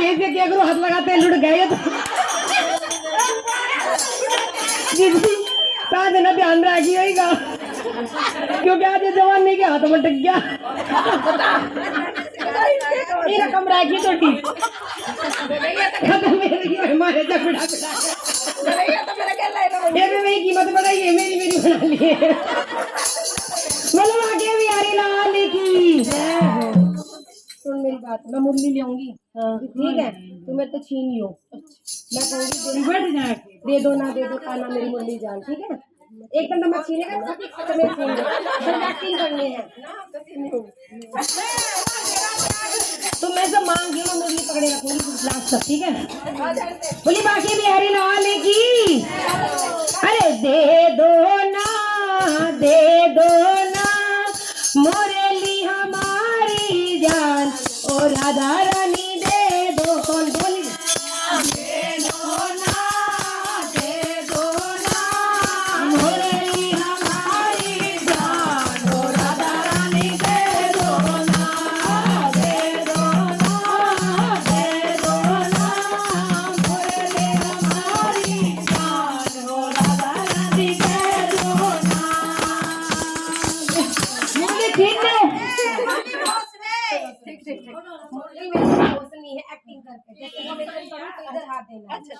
ऐसे क्या करो, हाथ लगाते हैं लुट गए तो दीदी कहा देना ध्यान रखिएगा क्योंकि आज ये जवानी के हाथ में टक गया। ये रकम रखी तो ठीक हमारे चपड़ा ये भी मेरी कीमत बढ़ाई है, मेरी मेरी बना लिए मतलब आगे भी यारी लाल की। सुन मेरी बात, मैं मुरली ले आऊंगी ठीक है, तुम्हें तो छीन लियो, मैं कहूंगी दे दो ना दे दो खाना मेरी मुरली जान ठीक है। एकदम तो मैं छीनेगा तो मैं छीन एक्टिंग करनी है तो मैं सब मांग मैं मुरली पकड़े रखूंगी लास्ट तक ठीक है। बोली बाकी बिहारी लाल की अरे दे दो ना मुरली हमारी जान और राधा रानी दे दो। कौन बोली दे दो ना मुरली हमारी जान और राधा रानी दे दो ना दे दो ना मुरली हमारी जान और राधा रानी दे दो ना। मुझे ठीक है मुरली मेरे दोस्त नहीं है एक्टिंग करके जैसे मैं करूं तो इधर हाथ देना। अच्छा